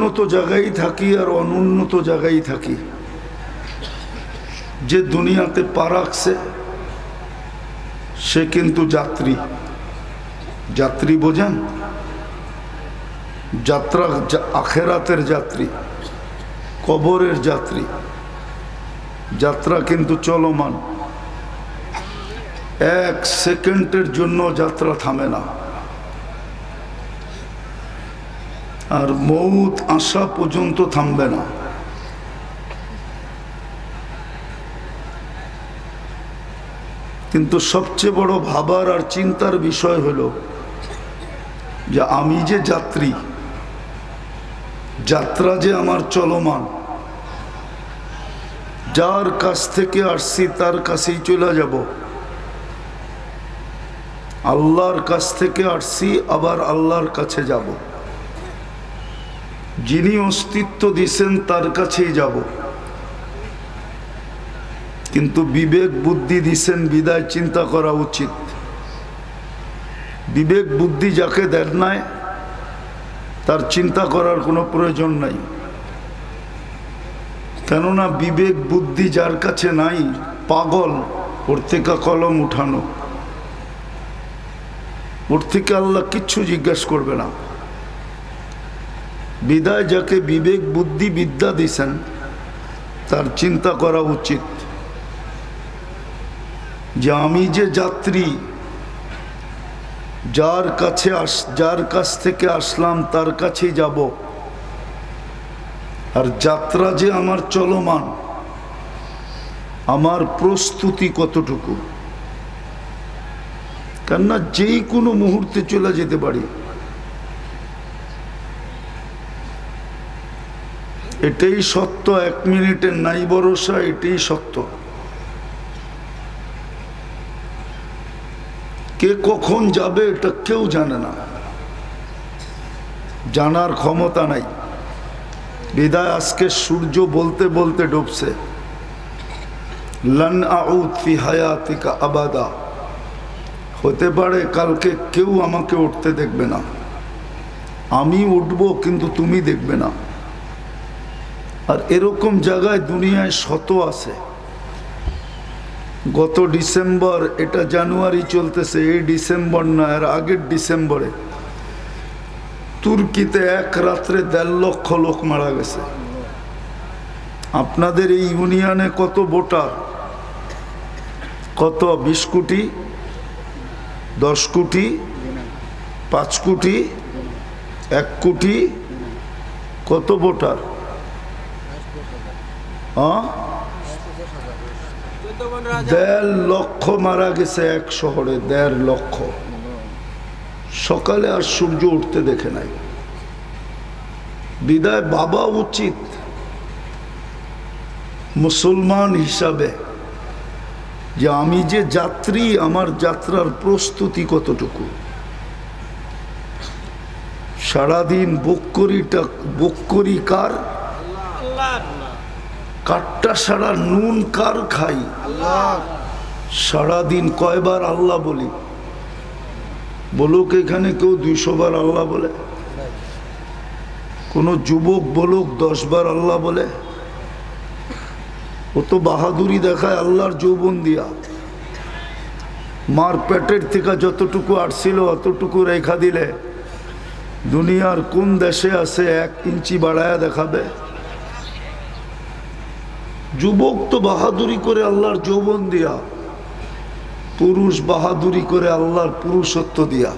উন্নত জায়গায় থাকি আর অনুন্নত জায়গায় থাকি, যে দুনিয়াতে পা রাখছে সে কিন্তু যাত্রী। যাত্রী বোঝেন? যাত্রা আখেরাতের যাত্রী, কবরের যাত্রী। যাত্রা কিন্তু চলমান, এক সেকেন্ডের জন্য যাত্রা থামে না। আর মৌত আসা পর্যন্ত থামবে না। কিন্তু সবচেয়ে বড় ভাবার আর চিন্তার বিষয় হলো যে আমি যে যাত্রী, যাত্রা যে আমার চলমান, যার কাছ থেকে আসছি তার কাছেই চলে যাব। আল্লাহর কাছ থেকে আসছি, আবার আল্লাহর কাছে যাব। যিনি অস্তিত্ব দিছেন তার কাছেই যাব। কিন্তু বিবেক বুদ্ধি দিছেন বিদায় চিন্তা করা উচিত। বিবেক বুদ্ধি যাকে দেন নাই তার চিন্তা করার কোনো প্রয়োজন নাই। কেননা বিবেক বুদ্ধি যার কাছে নাই, পাগল। ওর থেকে কলম উঠানো, ওর থেকে আল্লাহ কিচ্ছু জিজ্ঞাসা করবে না। বিদায় যাকে বিবেক বুদ্ধি বিদ্যা দিছেন তার চিন্তা করা উচিত যে আমি যে যাত্রী, যার কাছ থেকে আসলাম তার কাছেই যাব। আর যাত্রা যে আমার চলমান, আমার প্রস্তুতি কতটুকু। কেননা যেই কোনো মুহূর্তে চলে যেতে পারি। এটাই সত্য, 1 মিনিটের নাই ভরসা, এটাই সত্য। কে কখন যাবে এটা কেউ জানে না, জানার ক্ষমতা নাই। বিদায় আজকে সূর্য বলতে বলতে ডুবছে, লান আউদ ফি হায়াতিকা আবাদা। হতে পারে কালকে কেউ আমাকে উঠতে দেখবে না, আমি উঠবো কিন্তু তুমি দেখবে না। আর এরকম জায়গায় দুনিয়ায় শত আছে। গত ডিসেম্বর, এটা জানুয়ারি চলতেছে, এই ডিসেম্বর না এর আগের ডিসেম্বরে তুর্কিতে এক রাত্রে 1.5 লক্ষ লোক মারা গেছে। আপনাদের এই ইউনিয়নে কত ভোটার? কত? 20 কোটি, 10 কোটি, 5 কোটি, 1 কোটি? কত ভোটার? 1.5 লক্ষ মারা গেছে এক শহরে, 1.5 লক্ষ। সকালে আর সূর্য উঠতে দেখে নাই। বিদায় ভাবা উচিত মুসলমান হিসাবে যে আমি যে যাত্রী, আমার যাত্রার প্রস্তুতি কতটুকু। সারাদিন বুক করি কার? কাঠটা সারা নুন কার খাই? সারাদিন কয়বার আল্লাহ বলি? বলুক এখানে কেউ 200 বার আল্লাহ বলে? কোন যুবক বলুক 10 বার আল্লাহ বলে? ও তো বাহাদুরি দেখায় আল্লাহর যৌবন দিয়া। মার পেটের থেকে যতটুকু আসছিল অতটুকু রেখা দিলে দুনিয়ার কোন দেশে আছে 1 ইঞ্চি বাড়ায়া দেখাবে? যুবক তো বাহাদুরি করে আল্লাহর যৌবন দিয়া, পুরুষ বাহাদুরি করে আল্লাহর পুরুষত্ব দিয়া,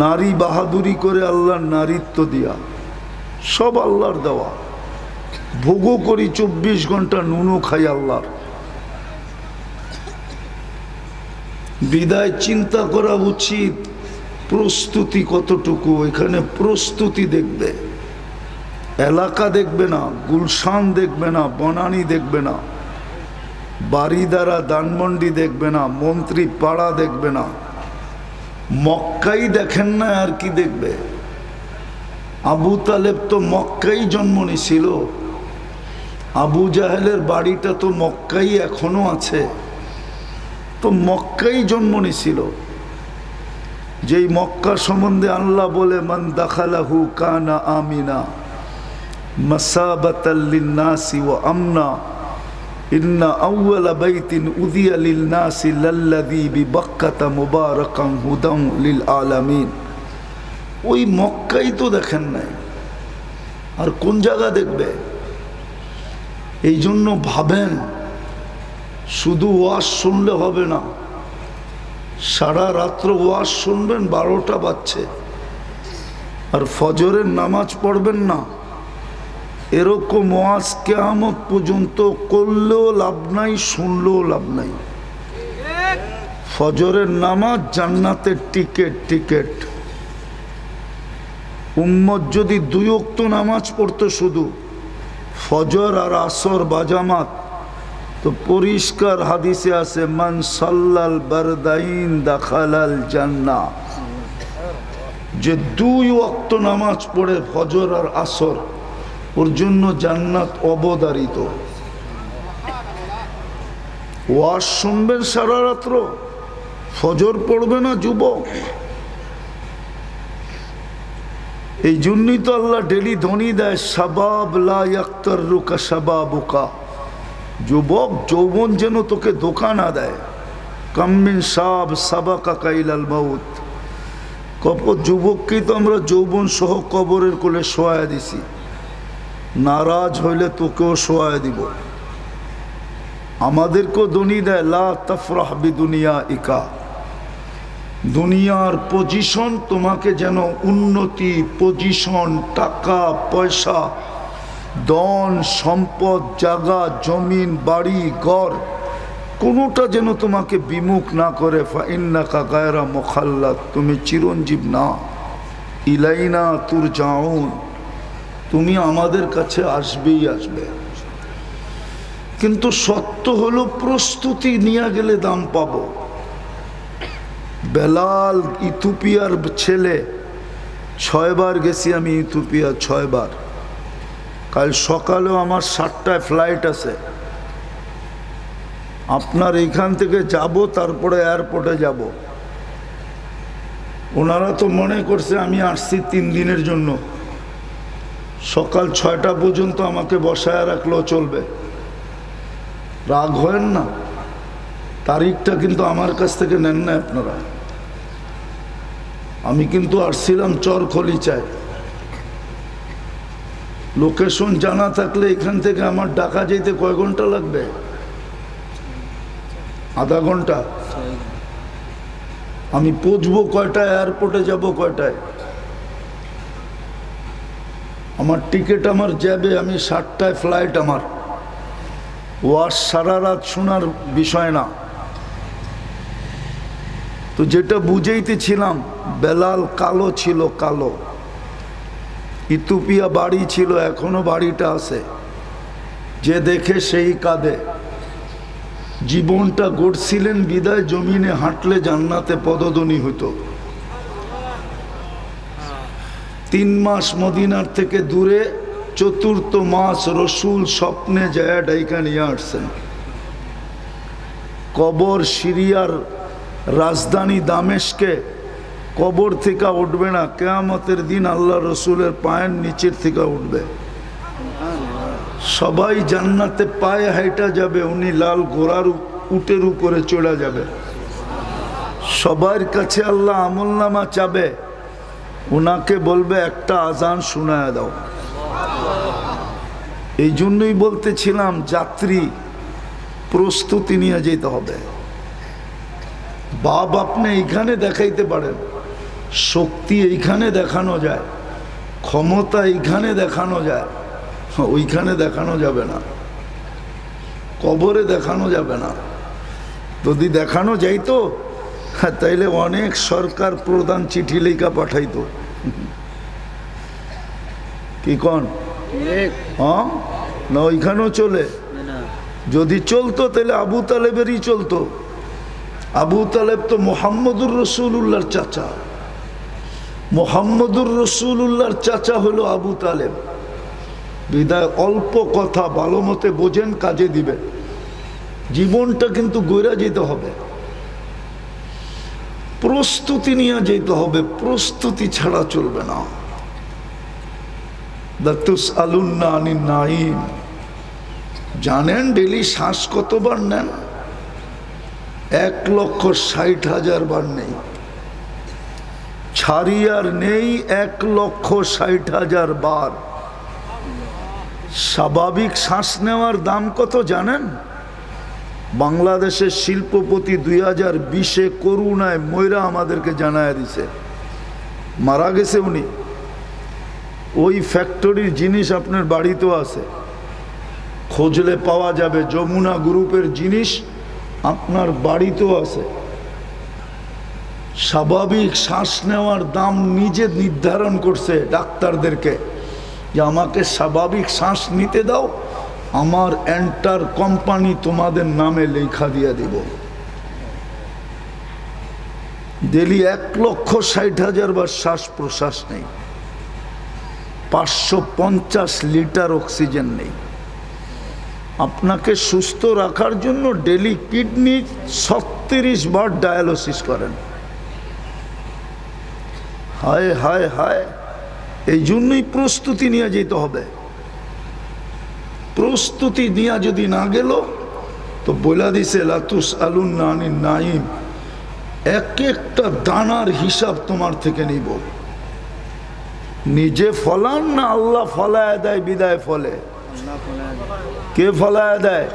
নারী বাহাদুরি করে আল্লাহর নারীত্ব দিয়া। সব আল্লাহর দেওয়া। ভোগও করি 24 ঘন্টা, নুনও খাই আল্লাহর। বিদায় চিন্তা করা উচিত প্রস্তুতি কতটুকু। এখানে প্রস্তুতি দেখবে, এলাকা দেখবে না, গুলশান দেখবে না, বনানী দেখবে না, বাড়িদারা ধানমন্ডি দেখবে না, মন্ত্রী পাড়া দেখবে না, মক্কাই দেখেন না আর কি দেখবে? আবু তালেব তো মক্কাই জন্ম নিয়েছিল। আবু জাহেলের বাড়িটা তো মক্কাই এখনো আছে, তো মক্কাই জন্ম নিয়েছিল। যেই মক্কা সম্বন্ধে আল্লাহ বলে মান দাখালাহু কানা আমিনা মাসাবাতাল লিন্নাসি ওয়া আমনা ইন্না আউওয়ালা বাইতিন উযিয়া লিন্নাসি লাল্লাযী বিবাক্কাতা মুবারাকান হুদান লিল আলামিন। ওই মক্কাই তো দেখেন নাই, আর কোন জায়গা দেখবে? এই জন্য ভাবেন শুধু ওয়াজ শুনলে হবে না, সারা রাত্র ওয়াজ শুনবেন 12টা বাজছে আর ফজরের নামাজ পড়বেন না, এরকম ওয়াজ কিয়ামত পর্যন্ত করলেও লাভ নাই, শুনলেও লাভ নাই। ফজরের নামাজ জান্নাতের টিকেট। উম্মত যদি 2 ওয়াক্ত নামাজ পড়তো শুধু ফজর আর আসর বাজামাত, তো পরিষ্কার হাদিসে আছে মান সাল্লাল বারদাইন দাখালাল জান্নাহ, যে 2 ওয়াক্ত নামাজ পড়ে ফজর আর আসর, ওর জন্য জান্নাত অবধারিত। ওয়াজ শুনবেন সারা রাত্র, ফজর পড়বে না যুবক। এই জন্যই তো আল্লাহ ডেলি ধ্বনি দেয় শাবাব লা ইয়াক্তারুকা শাবাবুকা, যুবক যৌবন যেন তোকে ধোঁকা না দেয়। কাম্মিন শাব সাবাকা কাইলাল মাউত, কত যুবককেই তো আমরা যৌবন সহ কবরের কোলে শোয়া দিছি, নারাজ হইলে তোকেও শোয়া দিব। আমাদেরকেও ধ্বনি দেয় লা তাফরাহ বিদুনিয়া ইকা, দুনিয়ার পজিশন তোমাকে যেন উন্নতি, পজিশন, টাকা পয়সা, ধন সম্পদ, জায়গা জমিন, বাড়ি ঘর, কোনোটা যেন তোমাকে বিমুখ না করে। ফাইন্নাকা গায়রা মুখাল্লাদ, তুমি চিরঞ্জীব না। ইলাইনা তুরজাউন, তুমি আমাদের কাছে আসবেই আসবে। কিন্তু সত্য হলো প্রস্তুতি নিয়ে গেলে দাম পাবো। বেলাল ইথিওপিয়ার ছেলে, 6 বার গেছি আমি ইথিওপিয়া, 6 বার। কাল সকালেও আমার 7টায় ফ্লাইট আছে। আপনার এইখান থেকে যাব, তারপরে এয়ারপোর্টে যাব। ওনারা তো মনে করছে আমি আসছি 3 দিনের জন্য, সকাল 6টা পর্যন্ত আমাকে বসায় রাখলেও চলবে। রাগ হয় না, তারিখটা কিন্তু আমার কাছ থেকে নেন না আপনারা। আমি কিন্তু আসছিলাম চরখলিচায়। লোকেশন জানা থাকলে এখান থেকে আমার ঢাকা যেতে কয় ঘন্টা লাগবে? আধা ঘন্টা। আমি পৌঁছবো কয়টায়, এয়ারপোর্টে যাব কয়টায়? আমার টিকিট আমার যাবে, আমি 7টায় ফ্লাইট আমার। ওয়াজ সারা রাত শোনার বিষয় না। তো যেটা বুঝাইতেছিলাম, বেলাল কালো ছিল, কালো। ইথিওপিয়া বাড়ি ছিল, এখনো বাড়িটা আছে। যে দেখে সেই কাঁদে। জীবনটা গড়ছিলেন বিদায় জমিনে হাঁটলে জান্নাতে পদধ্বনি হতো। 3 মাস মদিনার থেকে দূরে, 4th মাস রসুল স্বপ্নে যায় ডাইকা নিয়ে আসছেন। কবর সিরিয়ার রাজধানী দামেস্কে, কবর থেকে উঠবে না, কিয়ামতের দিন আল্লাহ রসুলের পায়ের নিচের থেকে উঠবে। সবাই জান্নাতে পায়ে হাইটা যাবে, উনি লাল ঘোড়ার উটের উপরে চড়া যাবে। সবার কাছে আল্লাহ আমলনামা চাবে, উনাকে বলবে একটা আজান শোনায় দাও। এই জন্যই বলতেছিলাম যাত্রী প্রস্তুতি নিয়ে যেতে হবে। বাপ আপনি এইখানে দেখাইতে পারেন, শক্তি এইখানে দেখানো যায়, ক্ষমতা এইখানে দেখানো যায়, ওইখানে দেখানো যাবে না, কবরে দেখানো যাবে না। যদি দেখানো যাইতো তাইলে অনেক সরকার প্রধান চিঠি লেখা পাঠাইতো। কি কন? হ্যাঁ না, ওইখানেও চলে। যদি চলতো তাহলে আবু তালেবেরই চলতো। আবু তালেব তো মুহাম্মদুর রসুল্লাহর চাচা। মুহাম্মদুর রসুল্লাহর চাচা হলো আবু তালেব। বিদায় অল্প কথা ভালো মতে বোঝেন, কাজে দিবেন। জীবনটা কিন্তু গইরা যেতে হবে। প্রস্তুতি নিয়ে যেতে হবে, প্রস্তুতি ছাড়া চলবে না। লাতুসআলুন্না আনিন নাঈম। জানেন ডেলি শ্বাস কতবার নেন? 1,60,000 বার নেই। ছাড়ি আর নেই 1,60,000 বার। স্বাভাবিক শ্বাস নেওয়ার দাম কত জানেন? বাংলাদেশের শিল্পপতি 2020-এ করুণায় ময়রা আমাদেরকে জানায় দিছে, মারা গেছে উনি। ওই ফ্যাক্টরির জিনিস আপনার বাড়িতেও আছে, খোঁজলে পাওয়া যাবে। যমুনা গ্রুপের জিনিস আপনার বাড়িতেও আছে। স্বাভাবিক শ্বাস নেওয়ার দাম নিজে নির্ধারণ করছে ডাক্তারদেরকে যে আমাকে স্বাভাবিক শ্বাস নিতে দাও, আমার এন্টার কোম্পানি তোমাদের নামে লেখা দিয়ে দিব। ডেলি 1,60,000 বার শ্বাস প্রশ্বাস নেই, 550 লিটার অক্সিজেন নেই। আপনাকে সুস্থ রাখার জন্য ডেলি কিডনি 36 বার ডায়ালিসিস করেন। হায় হায় হায়, এই জন্যই প্রস্তুতি নিয়ে যেতে হবে। প্রস্তুতি নিয়ে যদি না গেল তো বলে দিছে লাতুসআলুন্না আনিন নাঈম। এক একটা দানার হিসাব তোমার থেকে নিব। নিজে ফলান না আল্লাহ ফলায় দেয় বিদায় ফলে? কে ফলায় দেয়?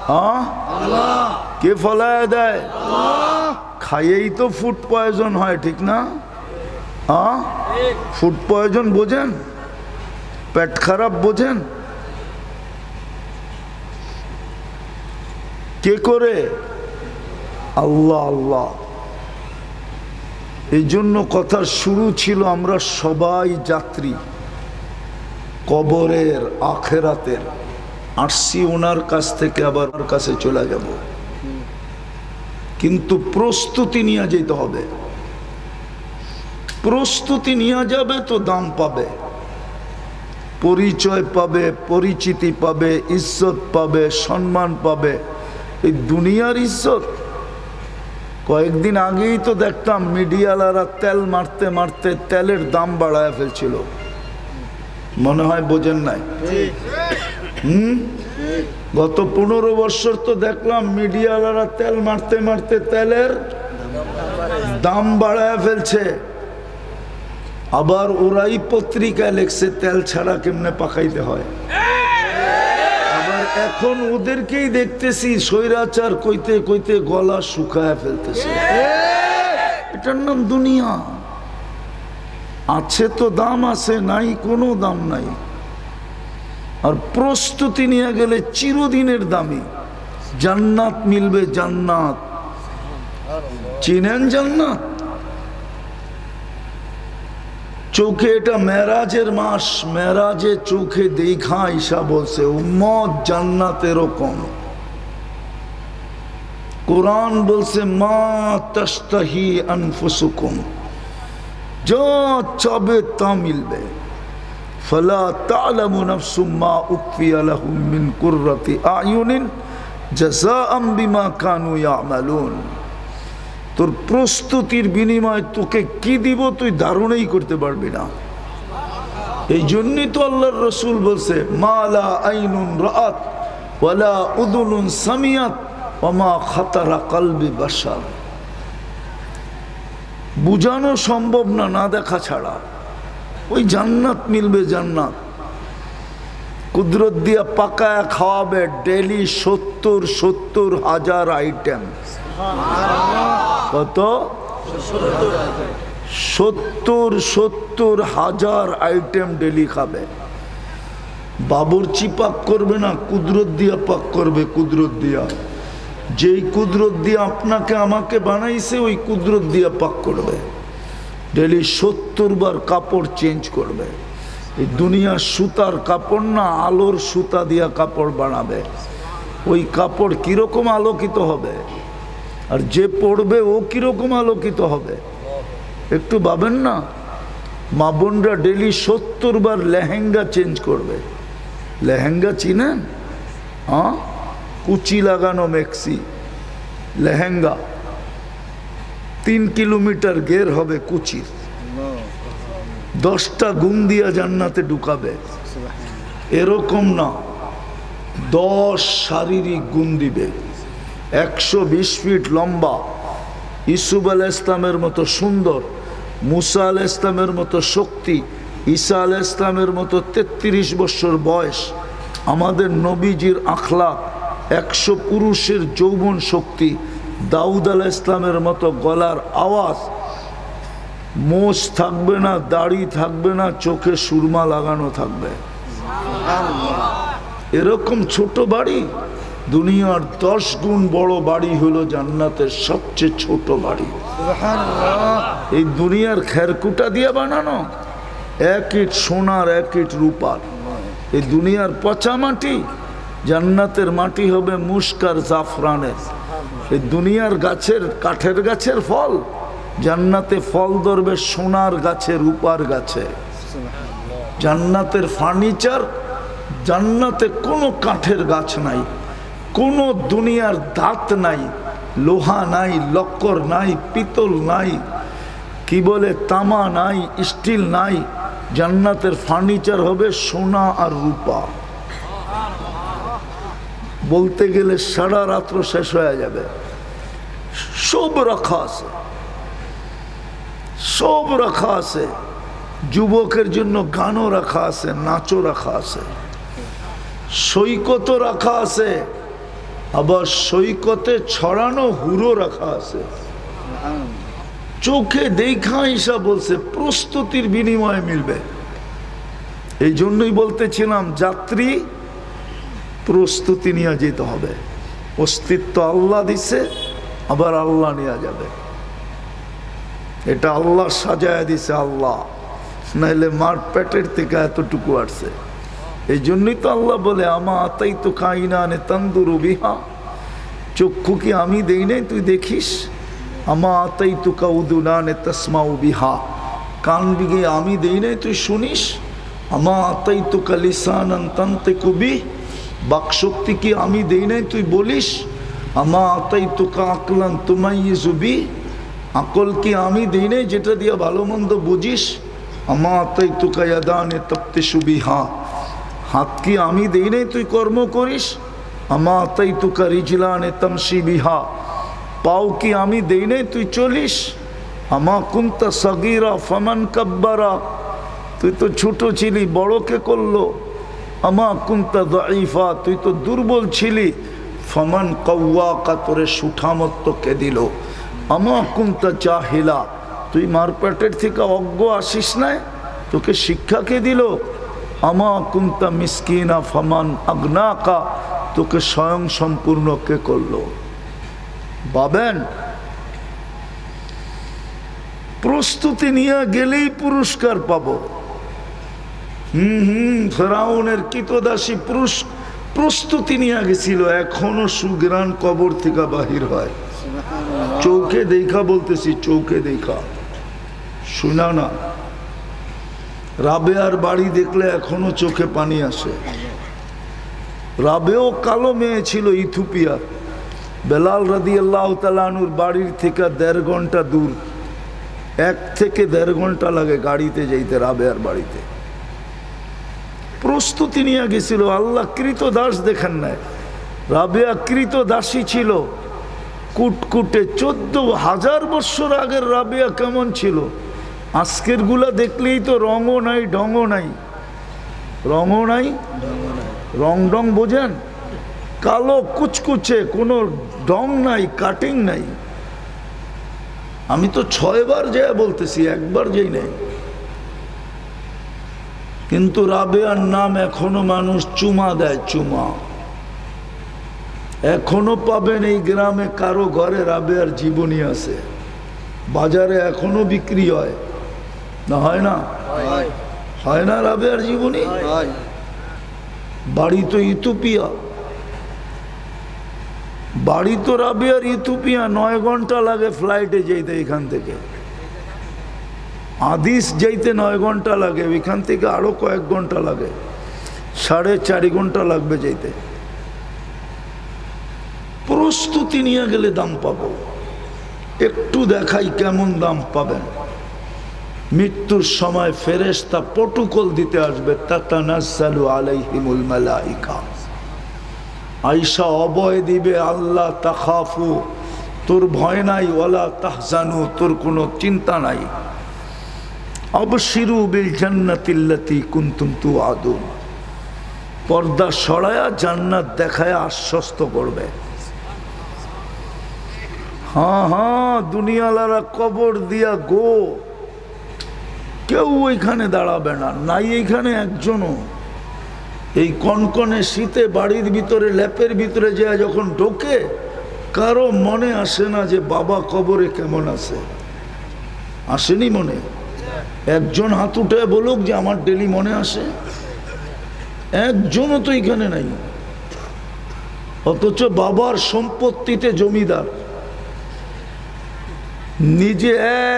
হ্যাঁ, কে ফলায় দেয়? খাইয়েই তো ফুড পয়জন হয়, ঠিক না? হ্যাঁ, ফুড পয়জন বোঝেন? পেট খারাপ বোঝেন? কে করে? আল্লাহ আল্লাহ। এই জন্য কথা শুরু ছিল আমরা সবাই যাত্রী, কবরের আখেরাতের। আসছি ওনার কাছ থেকে আবার ওনার কাছে চলে যাব, কিন্তু প্রস্তুতি নিয়ে যেতে হবে। প্রস্তুতি নিয়ে যাবে তো দাম পাবে, পরিচয় পাবে, পরিচিতি পাবে, ইজ্জত পাবে, সম্মান পাবে। এই দুনিয়ার ইজ্জত। কয়েকদিন আগেই তো দেখতাম মিডিয়ালারা তেল মারতে মারতে তেলের দাম বাড়ায় ফেলছিল, মনে হয় বোঝেন নাই? গত 15 বছর তো দেখলাম মিডিয়ালারা তেল মারতে মারতে তেলের দাম বাড়ায় ফেলছে। আবার ওরাই পত্রিকায় লেখছে তেল ছাড়া কেমনে পাকাইতে হয়। আবার এখন ওদেরকেই দেখতেছি স্বৈরাচার কইতে কইতে গলা শুকায় ফেলতেছে। এটার নাম দুনিয়া। আছে তো দাম আছে, নাই কোনো দাম নাই। আর প্রস্তুতি নিয়ে গেলে চিরদিনের দামি জান্নাত মিলবে। জান্নাত চিনেন? জান্নাত চোখে, এটা মেরাজের মাস, মেরাজে চোখে দেখা ঈশা বলছে উম্মত জান্নাত এরকম। কোরআন বলছে মা তাশতাহি আনফুসুকুম, যা চাবে তা মিলবে। ফালা তা'লামু নাফসুম মা উখফিয়া লাহুম মিন কুররাতি আয়ুনিন জাযাআম বিমা কানু ইয়ামালুন। তোর প্রস্তুতির বিনিময়ে তোকে কি দিব তুই ধারণাই করতে পারবি না। এই জন্যই তো আল্লাহর রসুল বলছে মা লা আইনুন রাআত ওয়ালা উযুনুন সামিআত ওয়া মা খাতারা কলবি বাশার। বুঝানো সম্ভব না, না দেখা ছাড়া। ওই জান্নাত মিলবে, জান্নাত কুদরত দিয়া পাকায়া খাওয়াবে। Daily 70,000 item. কত? 70,000 আইটেম ডেলি খাবে। বাবুর্চি পাক করবে না, কুদরত দিয়া পাক করবে। কুদরত দিয়া, যেই কুদরত দিয়া আপনাকে আমাকে বানাইছে ওই কুদরত দিয়া পাক করবে। ডেলি 70 বার কাপড় চেঞ্জ করবে। এই দুনিয়া সুতার কাপড় না, আলোর সুতা দিয়া কাপড় বানাবে। ওই কাপড় কিরকম আলোকিত হবে, আর যে পড়বে ও কিরকম আলোকিত হবে একটু ভাবেন না। মা বোনরা ডেলি 70 বার লেহেঙ্গা চেঞ্জ করবে। লেহেঙ্গা চিনেন? হ্যাঁ, কুচি লাগানো মেক্সি লেহেঙ্গা। 3 কিলোমিটার গের হবে কুচির, 10টা গুণ দিয়া জান্নাতে ঢুকাবে। এরকম না, 10 শারীরিক গুণ দিবে। 120 ফিট লম্বা, ইসুফ আলাইহিস ইসলামের মতো সুন্দর, মুসা আলাইহিস ইসলামের মতো শক্তি, ঈসা আলাইহিস ইসলামের মতো 33 বছর বয়স, আমাদের নবীজির আখলাক, 100 পুরুষের যৌবন শক্তি, দাউদ আলাইহিস ইসলামের মতো গলার আওয়াজ, মোষ থাকবে না, দাড়ি থাকবে না, চোখে সুরমা লাগানো থাকবে। এরকম ছোট বাড়ি, দুনিয়ার 10 গুণ বড় বাড়ি হলো জান্নাতের সবচেয়ে ছোট বাড়ি। এই দুনিয়ার খেরকুটা দিয়ে বানানো, 1 ইট সোনার 1 ইট রূপার। এই দুনিয়ার পচা মাটি, জান্নাতের মাটি হবে মুস্কার জাফরানের। এই দুনিয়ার গাছের কাঠের গাছের ফল, জান্নাতে ফল ধরবে সোনার গাছে, রূপার গাছে। জান্নাতের ফার্নিচার, জান্নাতে কোনো কাঠের গাছ নাই, কোনো দুনিয়ার দাঁত নাই, লোহা নাই, লক্কর নাই, পিতল নাই, কি বলে তামা নাই, স্টিল নাই। জান্নাতের ফার্নিচার হবে সোনা আর রূপা। বলতে গেলে সারা রাত্র শেষ হয়ে যাবে। সব রাখা আছে, সব রাখা আছে। যুবকের জন্য গানও রাখা আছে, নাচও রাখা আছে, সৈকতও রাখা আছে, আবার সৈকতে ছড়ানো হুরো রাখা আছে। চোখে দেখা ঈশা বলছে প্রস্তুতির বিনিময়ে মিলবে। এই জন্যই বলতেছিলাম যাত্রী প্রস্তুতি নিয়ে যেতে হবে। অস্তিত্ব আল্লাহ দিছে, আবার আল্লাহ নিয়ে যাবে। এটা আল্লাহ সাজায় দিছে আল্লাহ, নাইলে মার পেটের থেকে এতটুকু আসছে। এই জন্যই তো আল্লাহ বলে আমা আতাই তো কাইনানে তন্দুরু বিহা, চক্ষু কি আমি দেই নাই তুই দেখিস? আমা আতাই তো কাউদুনানে তসমাউ বিহা, কান বিগে আমি দেই নাই তুই শুনিস? আমা আতাই তো কালিসানান তানতিকু বিহ, বাকশক্তি কি আমি দেই নাই তুই বলিস? আমা আতাই তো কাকলান তুমাইয়িজু বিহ, আকল কি আমি দেই নাই যেটা দিয়ে ভালো মন্দ বুঝিস? আমা আতাই তো কায়াদানে তপ্তিশু বিহা, হাত কি আমি দেই নাই তুই কর্ম করিস? আমা আতাই তো কারিজলানে তমশি বিহা, পাও কি আমি দেই নাই তুই চলিস? আমা কুনতা সগীরা ফামান কাব্বারা, তুই তো ছোট ছিলি, বড়কে করলো। আমা কুনতা দাঈফা, তুই তো দুর্বল ছিলি, ফামান কাওয়াকা, তোরে সুঠামত্বকে দিল। আমা কুনতা জাহিলা, তুই মারপেটের থেকে অজ্ঞ আসিস নাই, তোকে শিক্ষাকে দিল। আমা কুনতা মিসকিনা ফামান আগনাকা, তোকে স্বয়ং সম্পূর্ণ কে করলো? ভাবেন, প্রস্তুতি নিয়ে গেলেই পুরস্কার পাবো। ফেরাউনের কৃতদাসী প্রস্তুতি নিয়ে গেছিল, এখনো সুগ্রাণ কবর থেকে বাহির হয়। চৌকে দেখা বলতেছি, চৌকে দেখা, শোনা না। রাবেয়ার বাড়ি দেখলে এখনো চোখে পানি আসে। রাবেও কালো মেয়ে ছিল ইথিওপিয়ার। বেলাল রাদিয়াল্লাহু তাআলা আনহুর বাড়ির থেকে 1.5 ঘন্টা দূর, 1 থেকে 1.5 ঘন্টা লাগে গাড়িতে যাইতে রাবেয়ার বাড়িতে। প্রস্তুতি নিয়ে গেছিল। আল্লাহ কৃত দাস দেখেন নাই, রাবেয়া কৃত দাসী ছিল। কুটকুটে 14,000 বছর আগের রাবেয়া কেমন ছিল? আজকের গুলা দেখলেই তো রঙও নাই, ঢঙও নাই। রঙও নাই, রং ডং বোঝেন? কালো কুচকুচে, কোনো ঢং নাই, কাটিং নাই। আমি তো 6 বার যাই বলতেছি, একবার যাই নাই। কিন্তু রাবেয়ার নাম এখনো মানুষ চুমা দেয়, চুমা। এখনো পাবেন এই গ্রামে কারো ঘরে রাবেয়ার জীবনী আছে, বাজারে এখনো বিক্রি হয় না? হয় না? হয় না রাবেয়ার জীবনী? বাড়ি তো ইথিওপিয়া, বাড়ি তো রাবেয়ার ইথিওপিয়া। 9 ঘন্টা লাগে ফ্লাইটে যেতে, এখান থেকে আদিস যাইতে 9 ঘন্টা লাগে, এখান থেকে আরো কয়েক ঘন্টা লাগে, 4.5 ঘন্টা লাগবে যাইতে। প্রস্তুতি নিয়ে গেলে দাম পাবো। একটু দেখাই কেমন দাম পাবেন। মৃত্যুর সময় ফেরেশতা প্রটোকল দিতে আসবে, তাতানাজ্জালু আলাইহিমুল মালাইকা। আয়েশা অভয় দিবে, আল্লাহ তাখাফু, তোর ভয় নাই, ওয়ালা তাহজানু, তোর কোনো চিন্তা নাই, আবশিরু বিল জান্নাতিল্লাতী কুনতুম তুআদুন। পর্দা সরায়া জান্নাত দেখায় আশ্বস্ত করবে। হ্যাঁ হ্যাঁ, দুনিয়ালারা কবর দিয়া গো, কেউ ওইখানে দাঁড়াবে না, নাই এইখানে একজনও। এই কনকনে শীতে বাড়ির ভিতরে ল্যাপের ভিতরে যায় যখন ঢোকে, কারো মনে আসে না যে বাবা কবরে কেমন আছে। আসেনি মনে? একজন হাত উঠে বলুক যে আমার ডেলি মনে আসে। একজনও তো এখানে নাই। অথচ বাবার সম্পত্তিতে জমিদার, নিজে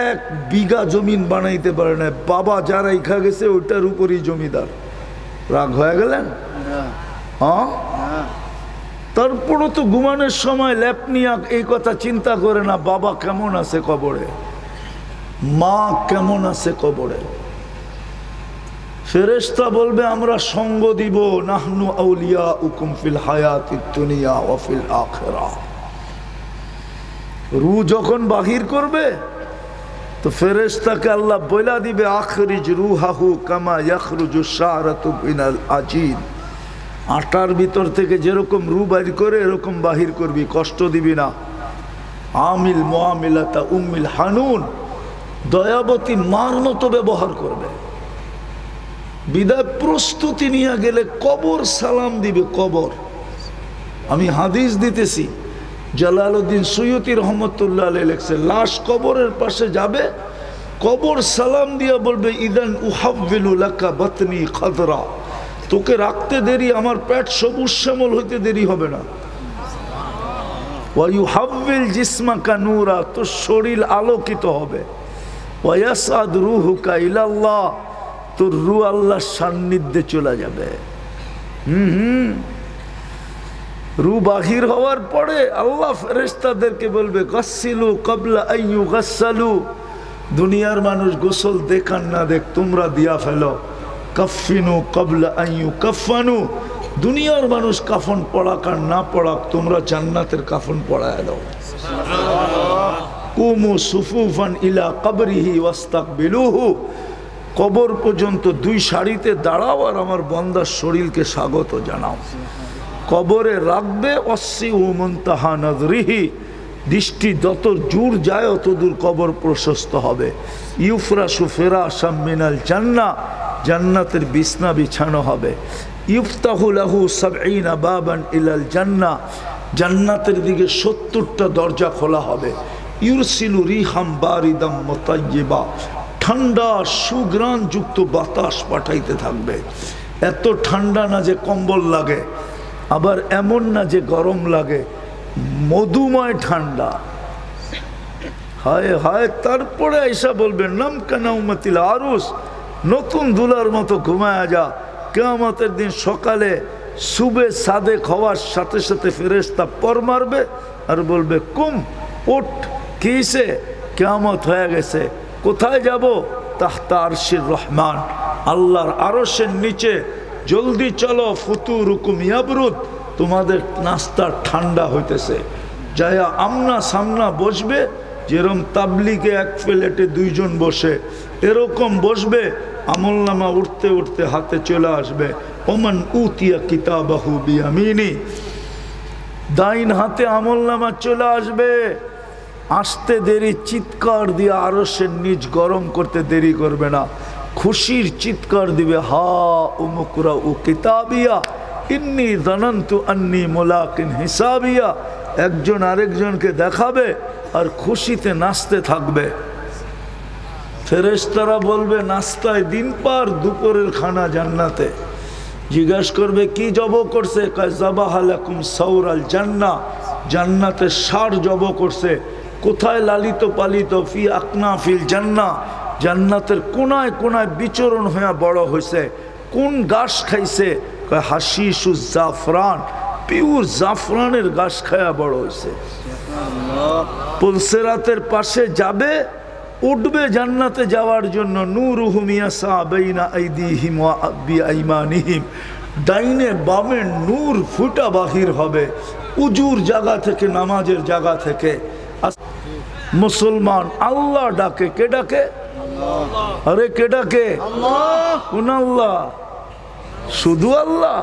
1 বিঘা জমিন বানাইতে পারে না, বাবা যারা ইখা গেছে ওইটার উপরই জমিদার। রাগ হয়ে গেলেন? হ্যাঁ, তারপরও তো ঘুমানোর সময় ল্যাপ নিয়ে এই কথা চিন্তা করে না, বাবা কেমন আছে কবরে, মা কেমন আছে কবরে। ফেরেশতা বলবে আমরা সঙ্গ দিব, নাহনু আউলিয়াউকুম ফিল হায়াতিদ দুনিয়া ওয়া ফিল আখিরাহ। রূহ যখন বাহির করবে তো ফেরেশতাকে আল্লাহ বইলা দিবে, আখরিজ রূহাহু কামা ইয়াখরুজু শারাতু মিনাল আজিন। আটার ভিতর থেকে যেরকম রূহ বাহির করে এরকম বাহির করবি, কষ্ট দিবি না। আমিল মুআমিলাতা উম্মিল হানুন, দয়াবতী মার মতো ব্যবহার করবে। বিদায় প্রস্তুতি নিয়ে গেলে কবর সালাম দিবে। কবর, আমি হাদিস দিতেছি, জালালউদ্দিন সুয়ুতি রহমতুল্লাহ আলাইহি লেখছে, লাশ কবরের পাশে যাবে, কবর সালাম দিয়া বলবে, ইদান উহাব্বিলু লাকা বাতনি খাদরা, তোকে রাখতে দেরি, আমার পেট সবুজ শ্যামল হইতে দেরি হবে না। ওয়া ইউহাব্বিল জিসমাকা নূরা, তোর শরীর আলোকিত হবে। ওয়া ইয়াসআদ রূহুকা ইলাল্লাহ, তোর রূহ আল্লাহর সান্নিধ্যে চলে যাবে। রূহ বাহির হওয়ার পরে আল্লাহ ফেরেশতাদেরকে বলবে, গাসসিলু ক্বাবলা আন ইউগাসসালু, দুনিয়ার মানুষ গোসল দেখান না দেখ তোমরা দিয়া ফেলো। কাফিনু ক্বাবলা আন ইউকাফানু, দুনিয়ার মানুষ কাফন পড়াক আর না পড়াক তোমরা জান্নাতের কাফন পড়ায় দাও। কুমু সুফুফান ইলা কবরিহি ওয়াস্তাকবিলুহু, কবর পর্যন্ত 2 সারিতে দাঁড়াও আর আমার বান্দার শরীরকে স্বাগত জানাও। কবরে রাখবে, অসিউ মুনতাহা নজরিহি, দৃষ্টি যত দূর যায় অত দূর কবর প্রশস্ত হবে। ইউফরাশু ফিরাশাম মিনাল জান্নাহ, জান্নাতের বিছনা বিছানো হবে। ইফতাহু লাহু 70 বাবান ইলাল জান্নাহ, জান্নাতের দিকে 70টা দরজা খোলা হবে। ইউরসিলু রিহাম বারিদাম মুতায়্যিবা, ঠান্ডা সুগ্রাণ যুক্ত বাতাস পাঠাইতে থাকবে। এত ঠান্ডা না যে কম্বল লাগে, আবার এমন না যে গরম লাগে, মধুময় ঠান্ডা। হায় হায়, তারপরে আয়েশা বলবেন, নাম কানাউমাতিল আরুস, নতুন দুলার মতো ঘুমায়া যা। কিয়ামতের দিন সকালে সুবে সাদেক হওয়ার সাথে সাথে ফেরেশতা পর মারবে আর বলবে, কুম উঠ, কিসে? কিয়ামত হয়ে গেছে। কোথায় যাব? তাহতা আরশির রহমান, আল্লাহর আরশের নিচে। জলদি চলো, ফুতুরুকুম ইয়াবরুদ, তোমাদের নাস্তা ঠান্ডা হইতেছে। যায়া আমনা সামনা বসবে, যেরকম তাবলিগে 1 প্লেটে 2 জন বসে এরকম বসবে। আমলনামা উঠতে উঠতে হাতে চলে আসবে। ওমান উতিয়া কিতাবাহু বিয়ামিনি, ডাইন হাতে আমলনামা চলে আসবে। আসতে দেরি, চিৎকার দিয়ে আরশের নিচ গরম করতে দেরি করবে না, খুশির চিৎকার দিবে, হা উমকুরা উ কিতাবিয়া ইন্নী জানান্তু আন্নী মুলাকিন হিসাবিয়া। একজন আরেকজনকে দেখাবে আর খুশিতে নাচতে থাকবে। ফেরেশতারা বলবে, নাস্তায় দিন পার, দুপুরের খানা জান্নাতে। জিজ্ঞাসা করবে, কি জব করছে? কয় যাবাহা লাকুম সাউরাল জান্নাহ, জান্নাতে ষাঁড় জব করছে। কোথায় লালিত পালিত? ফি আকনাফিল জান্নাহ, জান্নাতের কোনায় কোনায় বিচরণ হয়ে বড় হয়েছে। কোন ঘাস খাইছে? কয় হাশিশু জাফরান, পিওর জাফরানের ঘাস খায়া বড় হয়েছে। পুলসিরাতের পাশে যাবে, উঠবে জান্নাতে যাওয়ার জন্য। নূরুহুম ইয়াসা বাইনা আইদিহিম ওয়া বিআইমানিহিম, ডাইনে বামে নূর ফুটা বাহির হবে উজুর জায়গা থেকে, নামাজের জায়গা থেকে। মুসলমান আল্লাহ ডাকে, কে ডাকে? আরে কে ডাকে? কোন আল্লাহ? শুধু আল্লাহ?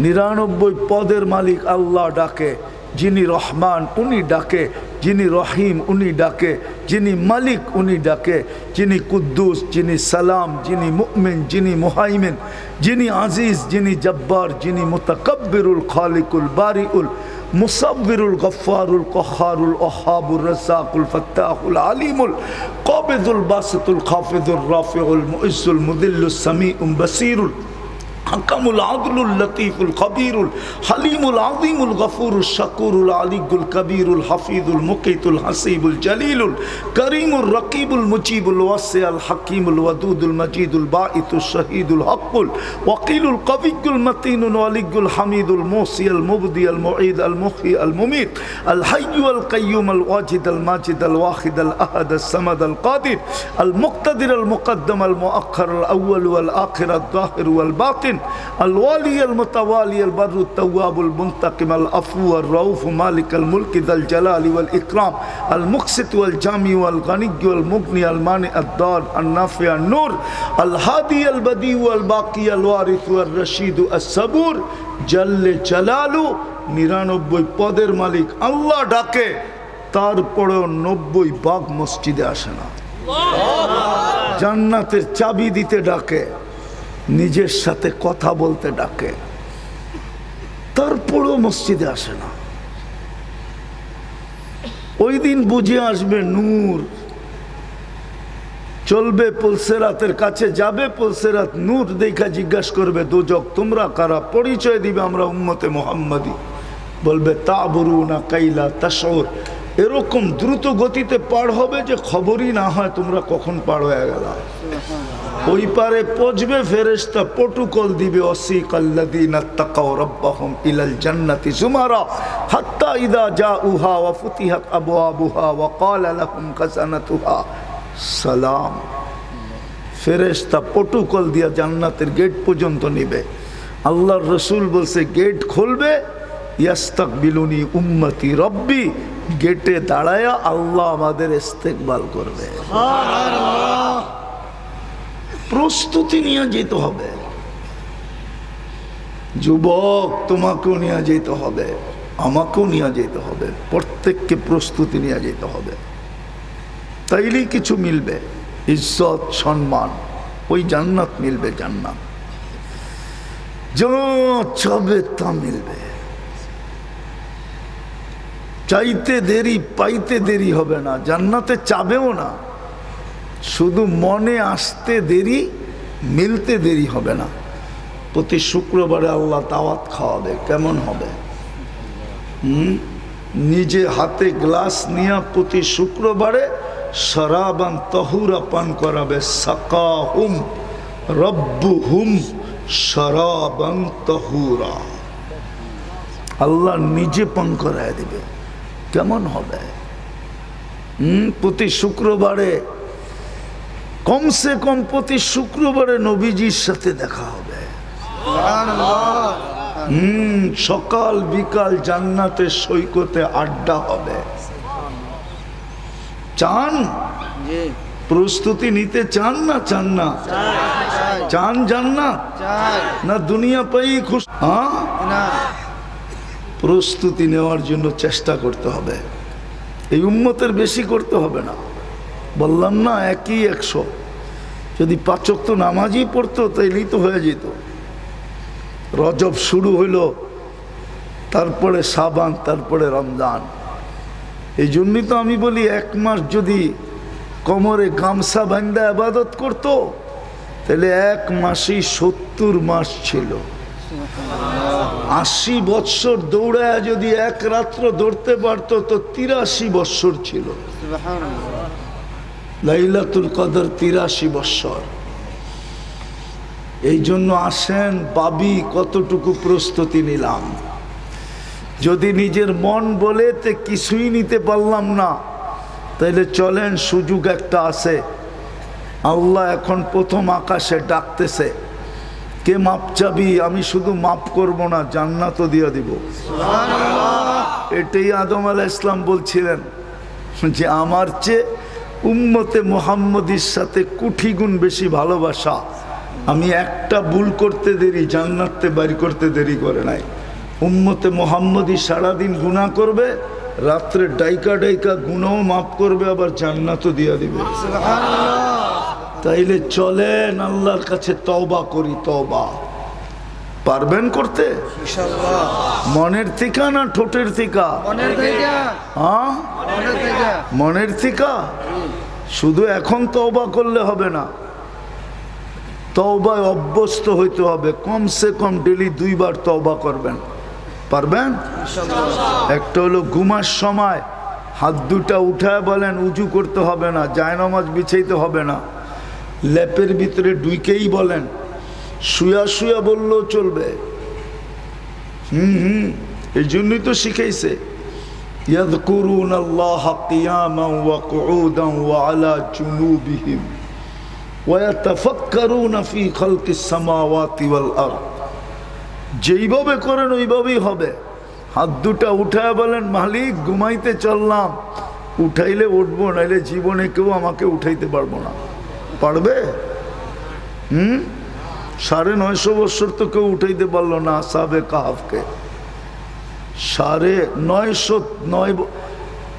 99 পদের মালিক আল্লাহ ডাকে। যিনি রহমান উনি ডাকে, যিনি রহিম উনি ডাকে, যিনি মালিক উনি ডাকে, যিনি কুদ্দুস, যিনি সালাম, যিনি মুমিন, যিনি মুহাইমিন, যিনি আজিজ, যিনি জব্বার, যিনি মুতাকাব্বিরুল খালিকুল বারিউল মুসাব্বিরুল গফফারুল কহারুল ওহাবুর রাজ্জাকুল ফাত্তাহুল আলিমুল কাবিদুল বাসিতুল খাফিদুর রাফিউল মুইজ্জুল মুদিল্লুস সামিউম বাসিরুল হাকামুল আদলুল লতীফুল খবীরুল হালিমুল আযীমুল গফুরুল শাকুরুল আলিয়ুল কবীরুল হাফিজুল মুকিতুল হাসিবুল জলিলুল করিমুর রকিবুল মুজিবুল ওয়াসিউল হাকিমুল ওয়াদুদুল মজিদুল বাঈতুল শহীদুল হকুল ওয়াকিলুল কবিয়ুল মতিনুল ওয়ালিয়ুল হামিদুল মুসিল মুবদিল মুঈদ আল মুহয়ি আল মুমীত আল হাইয়ুল কাইয়্যুম আল ওয়াজিদ আল মাজিদ আল ওয়াহিদ আল আহাদ আল সামাদ আল কাদির আল মুকতাদির আল মুকদ্দম আল মুআখ্খার আল আউয়াল ওয়াল আখির আল যাহির ওয়াল বাতিন الوالي المتوالي البر التواب المنتقم العفو الرؤوف مالك الملك ذا الجلال والإكرام المقسط والجامع والغني والمغني المانع الضار النافع النور الهادي البديع والباقي الوارث والرشيد الصبور جل جلاله 99 পদের মালিক আল্লাহ ডাকে, তারপরেও 90 ভাগ মসজিদে আসে না। জান্নাতের চাবি দিতে ডাকে, নিজের সাথে কথা বলতে ডাকে, তারপরেও মসজিদে আসে না। ওই দিন বুঝে আসবে নূর চলবে, পুলসিরাতের কাছে যাবে, পুলসিরাত নূর দেখা জিজ্ঞাসা করবে দোজখ তোমরা কারা? পরিচয় দিবে আমরা উম্মতে মুহাম্মাদি। বলবে তাবুরুনা কাইলা তাশউর, এরকম দ্রুত গতিতে পার হবে যে খবরই না হয় তোমরা কখন পার হয়ে গেল। ওই পারে পৌঁছবে, ফেরেশতা প্রটোকল দিবে ওয়াসিকাল্লাযীনা তাকাউ রাব্বাহুম ইলাল জান্নাতি যুমারা হাত্তা ইযা জাউহা ওয়া ফুতিহাত আবওয়াবুহা ওয়া ক্বালা লাহুম খাযানাতুহা সালাম। ফেরেশতা প্রটোকল দিয়া জান্নাতের গেট পর্যন্ত নিবে। আল্লাহর রাসূল বলছে গেট খুলবে, ইয়াস্তাকবিলুনি উম্মতি রব্বি, গেটে দাঁড়ায়া আল্লাহ আমাদের ইস্তেকবাল করবে। সুবহানাল্লাহ। প্রস্তুতি নিয়ে যেতে হবে যুবক, তোমাকেও নিয়ে যেতে হবে, আমাকেও নিয়ে যেতে হবে, প্রত্যেককে প্রস্তুতি নিয়ে যেতে হবে। তাইলেই কিছু মিলবে, ইজ্জত সম্মান, ওই জান্নাত মিলবে। জান্নাত যা চাবে তা মিলবে। চাইতে দেরি পাইতে দেরি হবে না, জান্নাতে চাবেও না, শুধু মনে আসতে দেরি, মিলতে দেরি হবে না। প্রতি শুক্রবারে আল্লাহ দাওয়াত খাওয়াবে, কেমন হবে? নিজে হাতে গ্লাস নিয়ে প্রতি শুক্রবারে শরাবান তাহুরা পান করাবে। সাকাহুম রব্বুহুম শরাবান তাহুরা, আল্লাহ নিজে পান করায় দিবে। কেমন হবে? প্রতি শুক্রবারে কমসে কম প্রতি শুক্রবারে নবীজির সাথে দেখা হবে। সকাল বিকাল জান্নাতের সৈকতে আড্ডা হবে। চান? প্রস্তুতি নিতে চান না? চান না? চান জান্নাত না দুনিয়া পাই খুশি? প্রস্তুতি নেওয়ার জন্য চেষ্টা করতে হবে। এই উম্মতের বেশি করতে হবে না, বললাম না একই 100। যদি 5 ওয়াক্ত নামাজই পড়তো তাইলেই তো হয়ে যেত। রজব শুরু হইল, তারপরে শাবান, তারপরে রমজান। এই জন্যই তো আমি বলি 1 মাস যদি কোমরে গামছা বাঁধা ইবাদত করতো তাহলে 1 মাসই 70 মাস ছিল। 80 বৎসর দৌড়ায় যদি 1 রাত্র দৌড়তে পারতো তো 83 বৎসর ছিল। লাইলাতুল কদর 83 বৎসর। এই জন্য আসেন ভাবি কতটুকু প্রস্তুতি নিলাম। যদি নিজের মন বলে তে কিছুই নিতে পারলাম না, তাইলে চলেন, সুযোগ একটা আছে। আল্লাহ এখন প্রথম আকাশে ডাকতেছে, কে মাপ চাবি? আমি শুধু মাপ করব না, জান্নাতও দিয়ে দিব। এটাই আদম আলাইহিস সালাম বলছিলেন যে আমার চেয়ে উম্মতে মুহাম্মদীর সাথে কোটি গুণ বেশি ভালোবাসা। আমি একটা ভুল করতে দেরি, জান্নাতে বাড়ি করতে দেরি করে নাই। উম্মতে মুহাম্মদী সারাদিন গুনাহ করবে, রাত্রে ডাইকা ডাইকা গুনাহও মাফ করবে, আবার জান্নাতও দিয়ে দিবে। তাইলে চলেন আল্লাহর কাছে তওবা করি। তওবা পারবেন করতে? ইনশাআল্লাহ। মনের থেকে না ঠোঁটের থেকে? মনের থেকে। হ্যাঁ, মনের থেকে। শুধু এখন তওবা করলে হবে না, তওবায় অভ্যস্ত হইতে হবে। কমসে কম ডেলি 2 বার তওবা করবেন। পারবেন? একটা হলো ঘুমার সময় হাত দুটা উঠায় বলেন উজু করতে হবে না, জায়নামাজ বিছাইতে হবে না, লেপের ভিতরে ঢুকেই বলেন, শুয়া শুয়া বললেও চলবে। এই জন্যই তো শিখাইছে, ইয়াযকুরুনাল্লাহা কিয়ামান ওয়া কুউদান ওয়া আলা জুনুবিহিম ওয়া ইয়াতাফাক্কারুনা ফি খালকিস সামাওয়াতি ওয়াল আরদ। যেইভাবে করেন ওইভাবেই হবে। হাত দুটা উঠায় বলেন, মালিক ঘুমাইতে চললাম, উঠাইলে উঠবো, নাইলে জীবনে কেউ আমাকে উঠাইতে পারবো না। পারবে? 950 বছর তো কেউ উঠাইতে পারলো না আসহাবে কাহফকে।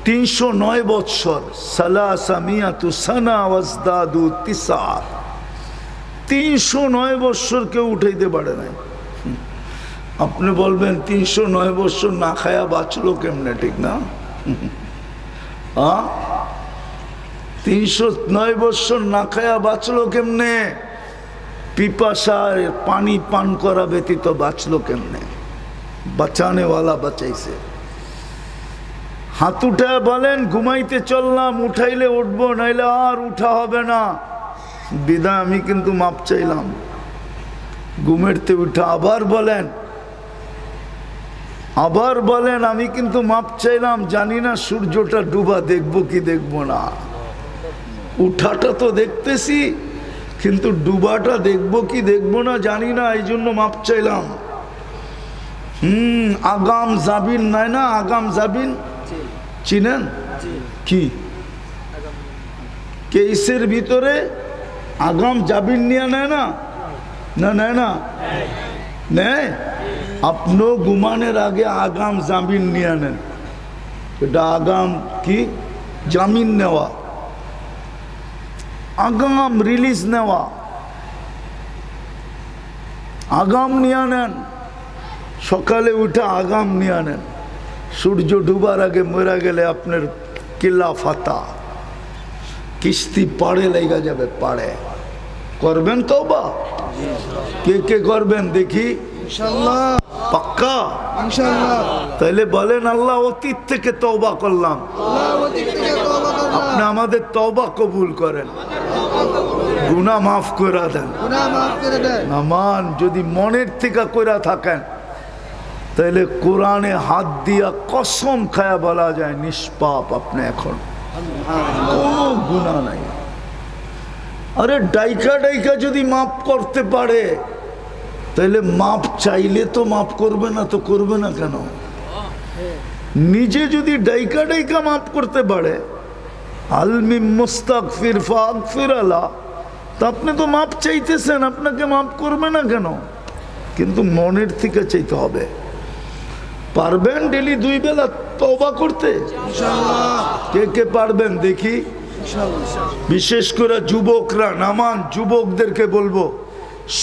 309 বৎসর, সালাসামিয়াতু সানা ওয়াজদাদু তিসা, 309 বৎসর কেউ উঠাইতে পারে নাই। আপনি বলবেন 309 বৎসর না খায়া বাঁচলো কেমনে? ঠিক না? 309 বৎসর না খায়া বাঁচলো কেমনে? পিপাসায় পানি পান করা ব্যতীত বাঁচলো কেমনে? বাঁচানেওয়ালা বাঁচাইছে। হাত উঠায় বলেন, ঘুমাইতে চললাম, উঠাইলে উঠবো, নাইলে আর উঠা হবে না, বিদায়, আমি কিন্তু মাপ চাইলাম। ঘুমেরতে উঠা আবার বলেন, আমি কিন্তু মাপ চাইলাম, জানি না সূর্যটা ডুবা দেখবো কি দেখবো না। উঠাটা তো দেখতেছি, কিন্তু ডুবাটা দেখবো কি দেখবো না জানি না, এই জন্য মাপ চাইলাম। আগাম জাবিন নাই না? আগাম জাবিন চিনেন? কি কেসের ভিতরে আগাম জাবিন নিয়ে নেয় না? না নেয় না? নেয়। আপনিও ঘুমানোর আগে আগাম জামিন নিয়ে নেন। এটা আগাম কি? জামিন নেওয়া, আগাম রিলিজ নেওয়া। আগাম নিয়ে নেন, সকালে উঠে আগাম নিয়ে নেন। সূর্য ডুবার আগে মরা গেলে আপনার কিল্লা ফাতা, কিস্তি পাড়ে লেগে যাবে, পাড়ে। করবেন তওবা? কে কে করবেন দেখি? ইনশাআল্লাহ। পাক্কা? ইনশাআল্লাহ। তাইলে বলেন, আল্লাহ অতীত থেকে তওবা করলাম, আপনি আমাদের তওবা কবুল করেন, গুনাহ মাফ করে দেন। নামান যদি মনের থেকে কইরা থাকেন, তাইলে কোরআনে হাত দিয়া কসম খায়া বলা যায় নিষ্পাপ আপনি, এখন কোনো গুনাহ নাই। আরে ডাইকা ডাইকা যদি মাফ করতে পারে, তাইলে মাপ চাইলে তো মাফ করবে না, তো করবে না কেন? নিজে যদি ডাইকা ডাইকা মাফ করতে পারে, আলমি মুস্তাগফির ফাগফির আলা, তো আপনি তো মাপ চাইতেছেন, আপনাকে মাফ করবে না কেন? কিন্তু মনের থেকে চাইতে হবে। পারবেন ডেলি 2 বেলা তওবা করতে? ইনশাআল্লাহ। কে কে পারবেন দেখি? ইনশাআল্লাহ। বিশেষ করে যুবকরা, নামান, যুবকদেরকে বলবো,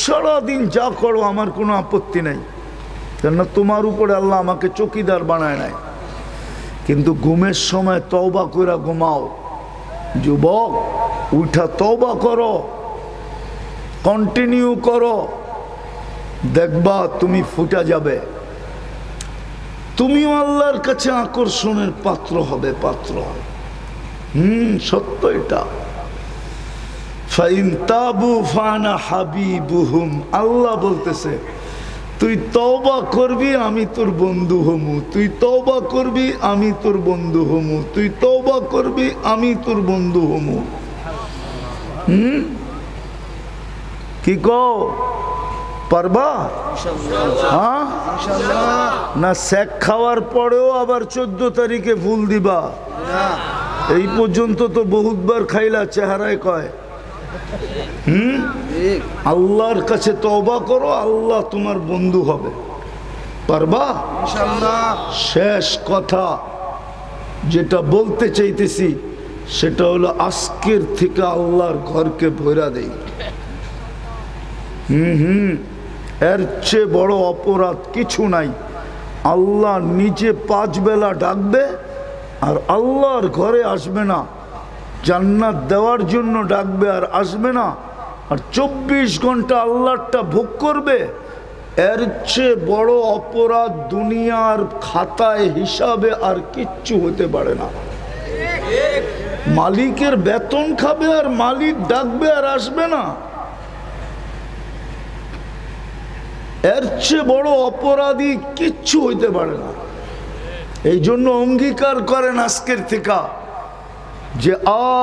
সারাদিন যা করো আমার কোনো আপত্তি নাই, কেননা তোমার উপরে আল্লাহ আমাকে চৌকিদার বানায় নাই। কিন্তু ঘুমের সময় তওবা করে ঘুমাও। যুবক, উঠা তওবা করো, কন্টিনিউ করো, দেখবা তুমি ফুটা যাবে, তুমিও আল্লাহর কাছে আকর্ষণের পাত্র হবে, পাত্র। সত্য এটা। ফাইন তাবু ফানা হাবিবুহুম, আল্লাহ বলতেছে তুই তওবা করবি আমি তোর বন্ধু হমু, তুই তওবা করবি আমি তোর বন্ধু হমু, তুই তওবা করবি আমি তোর বন্ধু হমু। কি কও পারবা? হ্যাঁ না শেখ খাওয়ার পরেও আবার 14 তারিখে ফুল দিবা? এই পর্যন্ত তো বহুতবার খাইলা, চেহারায় কয়। আল্লাহর কাছে তওবা করো, আল্লাহ তোমার বন্ধু হবে। পারবা? শেষ কথা যেটা বলতে চাইতেছি সেটা হলো আজকের থেকে আল্লাহর ঘরকে ভরা দেই। এর চেয়ে বড় অপরাধ কিছু নাই। আল্লাহ নিজে 5 বেলা ডাকবে আর আল্লাহর ঘরে আসবে না, জান্নাত দেওয়ার জন্য ডাকবে আর আসবে না, আর 24 ঘন্টা আল্লাহরটা ভোগ করবে। এর চেয়ে বড় অপরাধ দুনিয়ার খাতায় হিসাবে আর কিচ্ছু হতে পারে না। মালিকের বেতন খাবে আর মালিক ডাকবে আর আসবে না, এর চেয়ে বড় অপরাধী কিচ্ছু হইতে পারে না। এই জন্য অঙ্গীকার করেন আজকের থেকে যে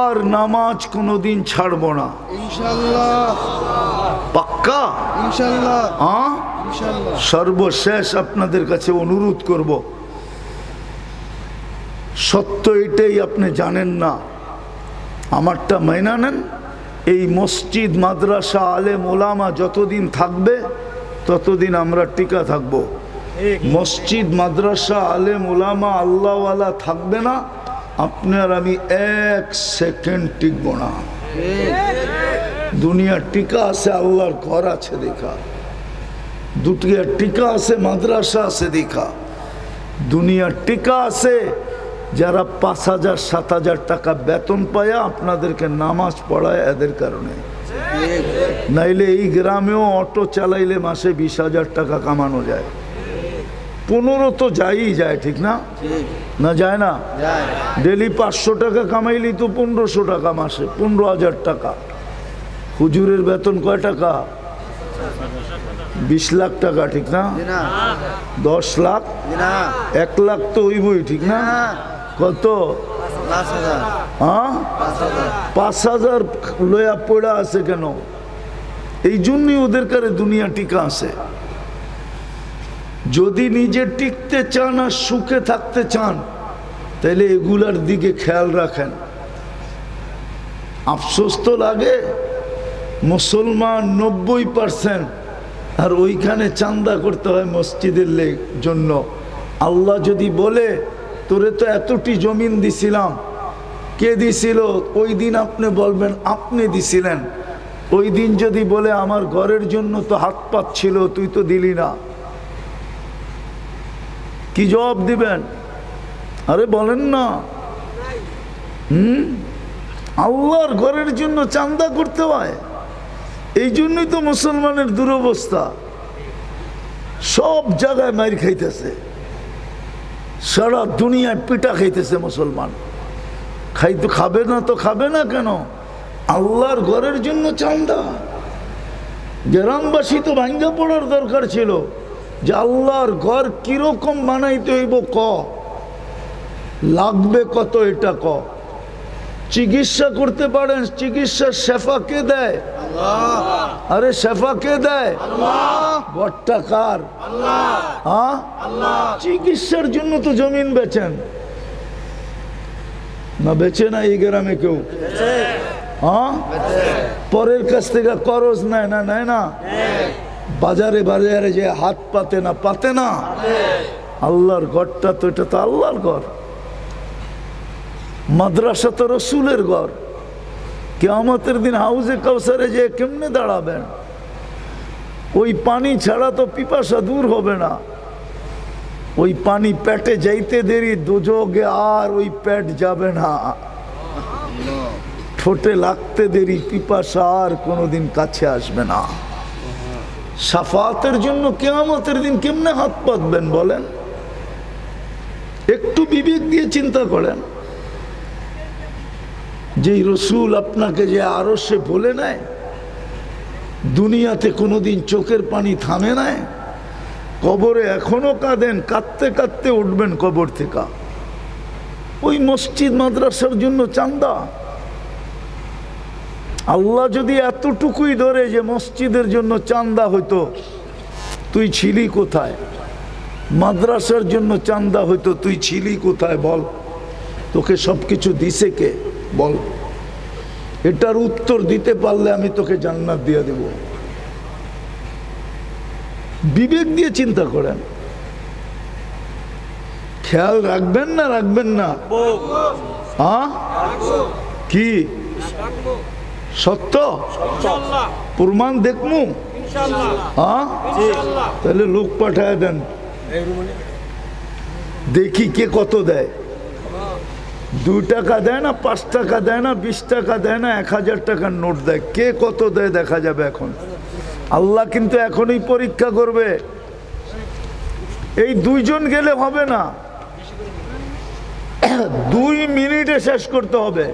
আর নামাজ কোনোদিন ছাড়ব না, ইনশাআল্লাহ। পাক্কা? ইনশাআল্লাহ। হ্যাঁ ইনশাআল্লাহ। সর্বশেষ আপনাদের কাছে অনুরোধ করব, সত্য এটাই আপনি জানেন না, আমারটা মাইনা নেন। এই মসজিদ মাদ্রাসা আলেম ওলামা যতদিন থাকবে ততদিন আমরা টিকা থাকব। মসজিদ মাদ্রাসা আলেম ওলামা আল্লাহওয়ালা থাকবে না, আপনার আমি 1 সেকেন্ড টিকব না। দুনিয়া টিকা আছে, আল্লাহর ঘর আছে দেখা। দুটিয়া টিকা আছে, মাদ্রাসা আছে দেখা। দুনিয়া টিকা আছে যারা 5,000-7,000 টাকা বেতন পায় আপনাদেরকে নামাজ পড়ায় এদের কারণে। নাইলে এই গ্রামেও অটো চালাইলে মাসে 20,000 টাকা কামানো যায়। 15 তো যাই যায়, ঠিক না? না যায় না? ডেলি 500 টাকা কামাইলি তো 1500 টাকা মাসে, 15,000 টাকা। হুজুরের বেতন কয় টাকা? 20 লাখ টাকা, ঠিক না? 10 লাখ? 1 লাখ তো হইবই, ঠিক না? কত? 5,000 লয়া পড়া আছে কেন? এই জন্যই ওদের কারে দুনিয়া টিকা আছে। যদি নিজে টিকতে চান আর সুখে থাকতে চান তাহলে এগুলার দিকে খেয়াল রাখেন। আফসোস তো লাগে, মুসলমান 90%, আর ওইখানে চান্দা করতে হয় মসজিদের জন্য। আল্লাহ যদি বলে তোরে তো এতটি জমিন দিছিলাম, কে দিছিল? ওই দিন আপনি বলবেন আপনি দিছিলেন। ওই দিন যদি বলে আমার ঘরের জন্য তো হাত পাত ছিল, তুই তো দিলি না, কি জবাব দিবেন? আরে বলেন না। আল্লাহর ঘরের জন্য চান্দা করতে হয়। এই জন্যই তো মুসলমানের দুরবস্থা। সব জায়গায় মাইর খাইতেছে, সারা দুনিয়ায় পিটা খাইতেছে মুসলমান। খাবে না তো খাবে না কেন? আল্লাহর ঘরের জন্য চান্দা। গ্রামবাসী তো ভাঙ্গা পড়ার দরকার ছিল যে আল্লাহর ঘর কিরকম বানাইতে হইব, লাগবে কত, এটা চিকিৎসা করতে পারেন, চিকিৎসার শেফা কে দেয়? আরে শেফা কে দেয়? ঘরটা কার? হ্যাঁ, চিকিৎসার জন্য তো জমিন বেচেন না? বেচে না এই গ্রামে কেউ? হ্যাঁ, পরের কাছ থেকে করজ নেয় না? নেয় না? বাজারে বাজারে যে হাত পাতে না? পাতে না? আল্লাহর ঘরটা তো, এটা তো আল্লাহর ঘর। মাদ্রাসা তো রসুলের ঘর। কিয়ামতের দিন হাউজে কাউসারে যে কেমনে দাঁড়াবেন? ওই পানি ছাড়া তো পিপাসা দূর হবে না। ওই পানি পেটে যাইতে দেরি, দোজগে আর ওই পেট যাবে না। ঠোঁটে লাগতে দেরি, পিপাসা আর কোনোদিন কাছে আসবে না। শাফাতের জন্য কিয়ামতের দিন কেমনে হাত পাতবেন বলেন? একটু বিবেক দিয়ে চিন্তা করেন। যেই রসুল আপনাকে যে আরো সে বলে নেয়, দুনিয়াতে কোনোদিন চোখের পানি থামে নাই, কবরে এখনো কাঁদেন, কাঁদতে কাঁদতে উঠবেন কবর থেকে। ওই মসজিদ মাদ্রাসার জন্য চান্দা। আল্লাহ যদি এতটুকুই ধরে যে মসজিদের জন্য চান্দা হইতো, তুই ছিলি কোথায়? মাদ্রাসার জন্য চান্দা হইতো, তুই ছিলি কোথায় বল? তোকে সব কিছু দিছে কে বল? এটার উত্তর দিতে পারলে আমি তোকে জান্নাত দিয়ে দেব। বিবেক দিয়ে চিন্তা করেন। খেয়াল রাখবেন না রাখবেন না? হ্যাঁ, কি সত্য? প্রমাণ দেখমু? হ্যাঁ, তাহলে লোক পাঠায় দেন, দেখি কে কত দেয়। 2 টাকা দেয় না, 5 টাকা দেয় না, 20 টাকা দেয় না, 1000 টাকার নোট দেয়। কে কত দেয় দেখা যাবে এখন। আল্লাহ কিন্তু এখনই পরীক্ষা করবে। এই 2 জন গেলে হবে না, 2 মিনিটে শেষ করতে হবে।